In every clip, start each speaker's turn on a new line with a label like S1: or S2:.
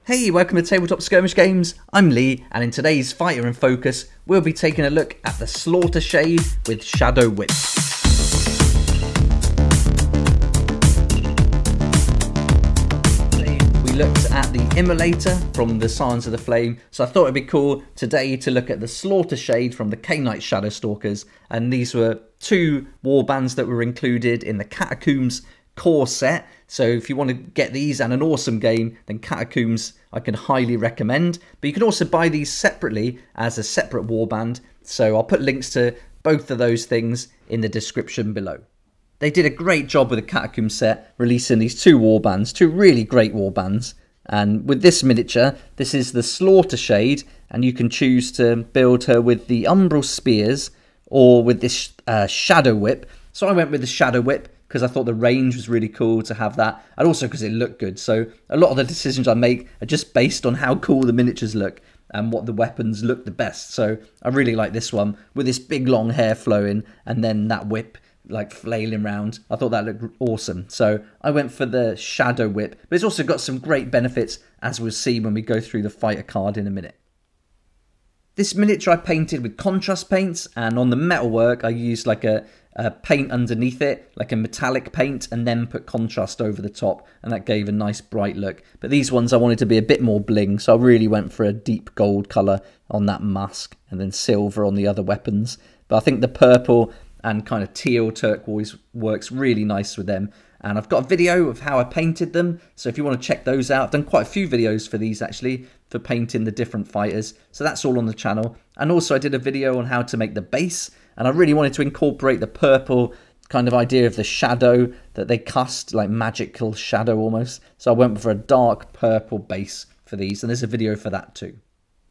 S1: Hey, welcome to Tabletop Skirmish Games. I'm Lee, and in today's Fighter in Focus, we'll be taking a look at the SLAUGHTERSHADE with Shadow Whip. We looked at the Immolator from the Signs of the Flame, so I thought it'd be cool today to look at the SLAUGHTERSHADE from the Khainite Shadowstalkers, and these were two warbands that were included in the Catacombs core set. So if you want to get these and an awesome game, then Catacombs I can highly recommend. But you can also buy these separately as a separate warband. So I'll put links to both of those things in the description below. They did a great job with the Catacombs set, releasing these two warbands, two really great warbands. And with this miniature, this is the SLAUGHTERSHADE, and you can choose to build her with the Umbral Spears or with this Shadow Whip. So I went with the Shadow Whip because I thought the range was really cool to have that, and also because it looked good. So a lot of the decisions I make are just based on how cool the miniatures look and what the weapons look the best. So I really like this one with this big long hair flowing and then that whip like flailing around. I thought that looked awesome. So I went for the Shadow Whip, but it's also got some great benefits, as we'll see when we go through the fighter card in a minute. This miniature I painted with contrast paints, and on the metalwork I used like a paint underneath it, like a metallic paint, and then put contrast over the top, and that gave a nice bright look. But these ones I wanted to be a bit more bling, so I really went for a deep gold colour on that mask, and then silver on the other weapons. But I think the purple and kind of teal turquoise works really nice with them. And I've got a video of how I painted them, so if you want to check those out, I've done quite a few videos for these actually, for painting the different fighters, so that's all on the channel. And also I did a video on how to make the base, and I really wanted to incorporate the purple kind of idea of the shadow that they cast, like magical shadow almost. So I went for a dark purple base for these, and there's a video for that too.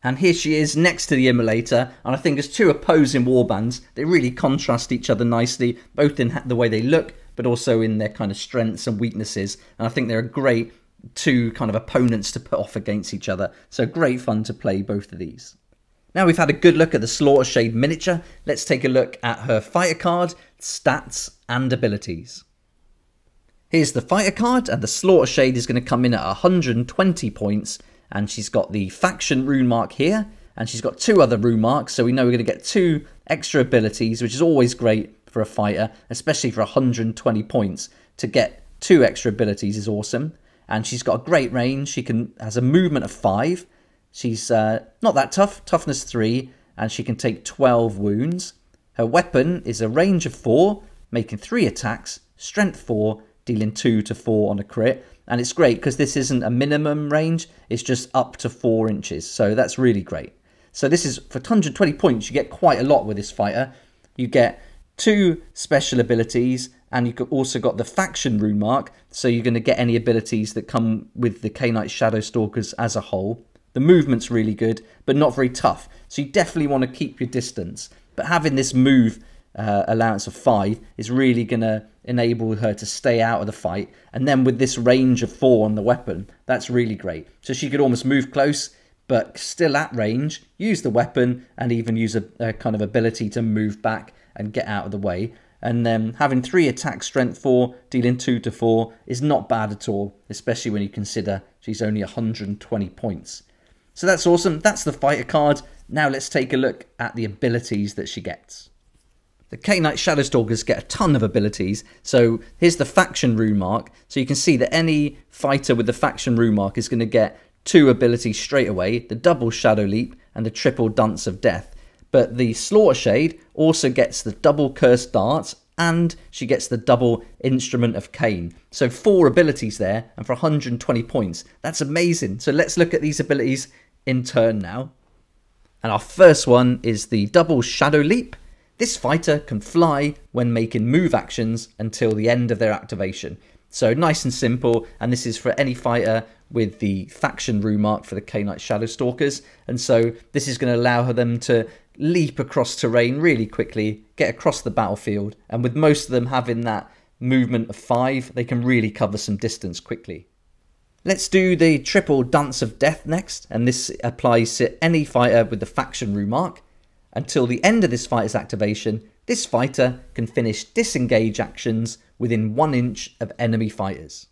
S1: And here she is next to the Immolator, and I think as two opposing warbands, they really contrast each other nicely, both in the way they look, but also in their kind of strengths and weaknesses. And I think they're a great two kind of opponents to put off against each other. So great fun to play both of these. Now we've had a good look at the SLAUGHTERSHADE miniature, let's take a look at her fighter card, stats and abilities. Here's the fighter card, and the SLAUGHTERSHADE is going to come in at 120 points, and she's got the faction rune mark here, and she's got two other rune marks, so we know we're going to get two extra abilities, which is always great for a fighter, especially for 120 points. To get two extra abilities is awesome. And she's got a great range. She has a movement of 5. She's not that tough, toughness 3, and she can take 12 wounds. Her weapon is a range of 4, making 3 attacks, strength 4, dealing 2 to 4 on a crit. And it's great because this isn't a minimum range, it's just up to 4 inches. So that's really great. So this is, for 120 points, you get quite a lot with this fighter. You get 2 special abilities, and you've also got the faction rune mark, so you're going to get any abilities that come with the Khainite Shadowstalkers as a whole. The movement's really good, but not very tough, so you definitely want to keep your distance. But having this move allowance of 5 is really going to enable her to stay out of the fight, and then with this range of 4 on the weapon, that's really great. So she could almost move close, but still at range, use the weapon, and even use a kind of ability to move back and get out of the way. And then having 3 attacks, strength 4, dealing 2 to 4 is not bad at all, especially when you consider she's only 120 points. So that's awesome. That's the fighter card. Now let's take a look at the abilities that she gets. The Khainite Shadowstalkers get a ton of abilities. So here's the faction rune mark. So you can see that any fighter with the faction rune mark is going to get 2 abilities straight away, the double shadow leap and the triple dance of death. But the SLAUGHTERSHADE also gets the double cursed darts, and she gets the double instrument of Cain. So 4 abilities there, and for 120 points. That's amazing. So let's look at these abilities in turn now. And our first one is the double shadow leap. This fighter can fly when making move actions until the end of their activation. So nice and simple, and this is for any fighter with the faction rune mark for the Khainite Shadowstalkers. And so this is going to allow them to leap across terrain really quickly, get across the battlefield, and with most of them having that movement of 5, they can really cover some distance quickly. Let's do the triple dance of death next, and this applies to any fighter with the faction rune mark. Until the end of this fighter's activation, this fighter can finish disengage actions within 1 inch of enemy fighters.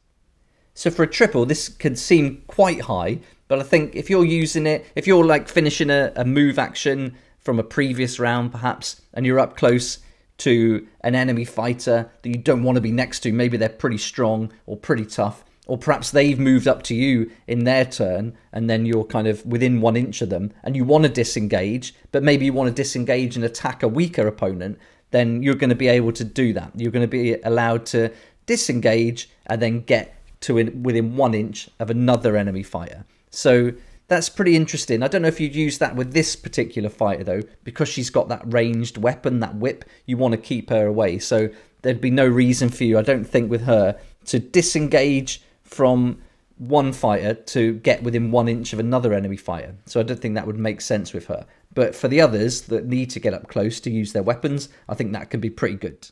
S1: So for a triple, this can seem quite high, But I think if you're using it, if you're like finishing a move action from a previous round perhaps, and you're up close to an enemy fighter that you don't want to be next to, maybe they're pretty strong or pretty tough, or perhaps they've moved up to you in their turn and then you're kind of within 1 inch of them and you want to disengage, but maybe you want to disengage and attack a weaker opponent, then you're going to be able to do that. You're going to be allowed to disengage and then get to within 1 inch of another enemy fighter. So that's pretty interesting. I don't know if you'd use that with this particular fighter though, because she's got that ranged weapon, that whip, you want to keep her away. So there'd be no reason for you, I don't think, with her to disengage from one fighter to get within 1 inch of another enemy fighter. So I don't think that would make sense with her. But for the others that need to get up close to use their weapons, I think that can be pretty good.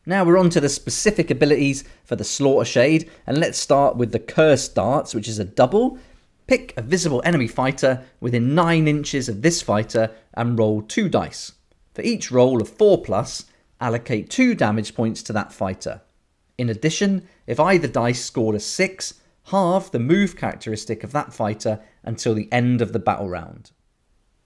S1: Now we're on to the specific abilities for the Slaughtershade, and let's start with the Cursed Darts, which is a double. Pick a visible enemy fighter within 9 inches of this fighter and roll 2 dice. For each roll of 4+, allocate 2 damage points to that fighter. In addition, if either dice scored a 6, halve the move characteristic of that fighter until the end of the battle round.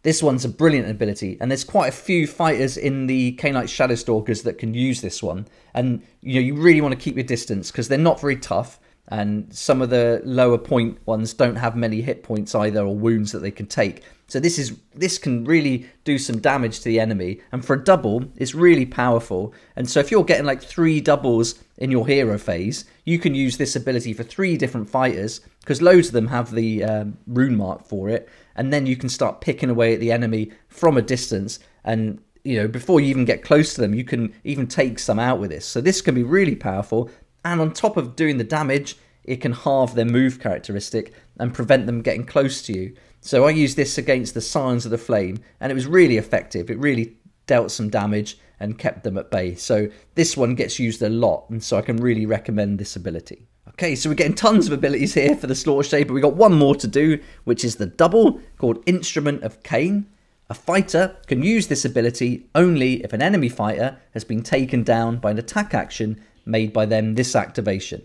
S1: This one's a brilliant ability, and there's quite a few fighters in the Khainite Shadowstalkers that can use this one. And you really want to keep your distance because they're not very tough, and some of the lower point ones don't have many hit points either or wounds that they can take. So this can really do some damage to the enemy, and for a double, it's really powerful. And so if you're getting like 3 doubles in your hero phase, you can use this ability for 3 different fighters, because loads of them have the rune mark for it, and then you can start picking away at the enemy from a distance, and before you even get close to them, you can even take some out with this. So this can be really powerful, and on top of doing the damage, it can halve their move characteristic and prevent them getting close to you. So I used this against the Scions of the Flame, and it was really effective. It really dealt some damage and kept them at bay. So this one gets used a lot, and so I can really recommend this ability. Okay, so we're getting tons of abilities here for the Slaughtershade, but we've got one more to do, which is the double, called Instrument of Cain. A fighter can use this ability only if an enemy fighter has been taken down by an attack action made by them this activation.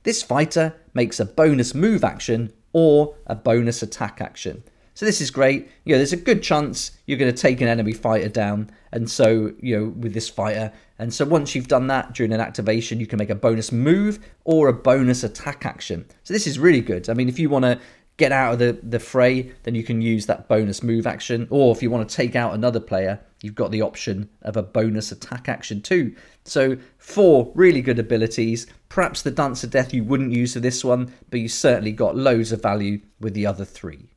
S1: This fighter makes a bonus move action or a bonus attack action. So this is great. There's a good chance you're going to take an enemy fighter down, and so with this fighter, and so once you've done that during an activation, you can make a bonus move or a bonus attack action. So this is really good. I mean, if you want to get out of the fray, then you can use that bonus move action, or if you want to take out another player, you've got the option of a bonus attack action too. So 4 really good abilities. Perhaps the Dance of Death you wouldn't use for this one, but you certainly got loads of value with the other 3.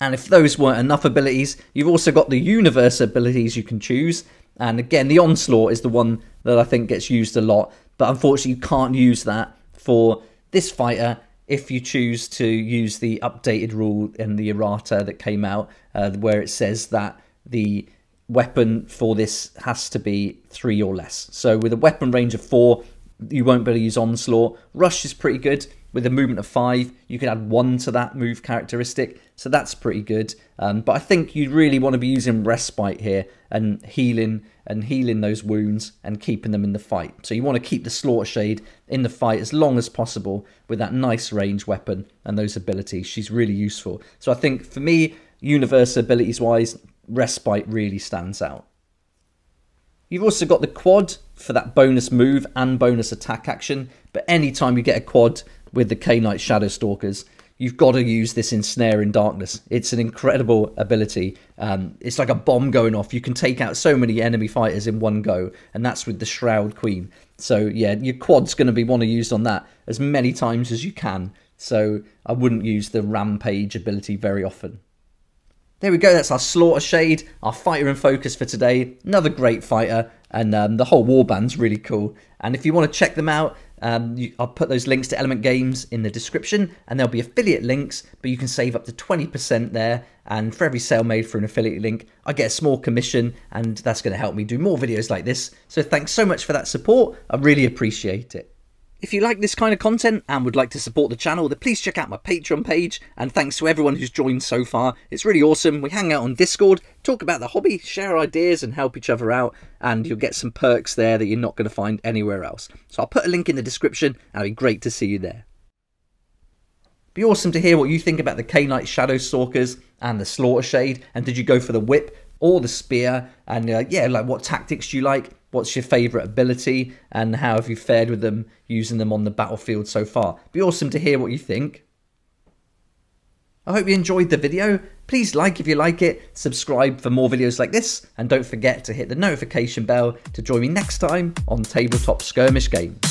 S1: And if those weren't enough abilities, you've also got the universe abilities you can choose. And again, the Onslaught is the one that I think gets used a lot, but unfortunately you can't use that for this fighter if you choose to use the updated rule in the errata that came out, where it says that the weapon for this has to be 3 or less. So with a weapon range of 4, you won't be able to use Onslaught. Rush is pretty good. With a movement of 5, you can add 1 to that move characteristic, so that's pretty good. But I think you really want to be using Respite here and healing those wounds and keeping them in the fight. So you want to keep the Slaughtershade in the fight as long as possible with that nice range weapon and those abilities. She's really useful. So I think for me, universe abilities wise, Respite really stands out. You've also got the quad for that bonus move and bonus attack action, but anytime you get a quad with the Khainite Shadowstalkers, you've got to use this Ensnare in Darkness. It's an incredible ability. It's like a bomb going off. You can take out so many enemy fighters in one go, and that's with the Shroud Queen. So yeah, your quad's going to want to use on that as many times as you can. So I wouldn't use the Rampage ability very often. There we go, that's our Slaughtershade, our fighter in focus for today. Another great fighter, and the whole warband's really cool. And if you want to check them out, I'll put those links to Element Games in the description, and there'll be affiliate links, but you can save up to 20% there. And for every sale made for an affiliate link, I get a small commission, and that's going to help me do more videos like this. So thanks so much for that support, I really appreciate it. If you like this kind of content and would like to support the channel, then please check out my Patreon page, and thanks to everyone who's joined so far. It's really awesome. We hang out on Discord, talk about the hobby, share ideas and help each other out, and you'll get some perks there that you're not going to find anywhere else. So I'll put a link in the description, and it'll be great to see you there. Be awesome to hear what you think about the Khainite Shadowstalkers and the Slaughtershade, and did you go for the whip or the spear? And yeah, like what tactics do you like? What's your favourite ability, and how have you fared with them using them on the battlefield so far? Be awesome to hear what you think. I hope you enjoyed the video. Please like if you like it, subscribe for more videos like this, and don't forget to hit the notification bell to join me next time on Tabletop Skirmish Games.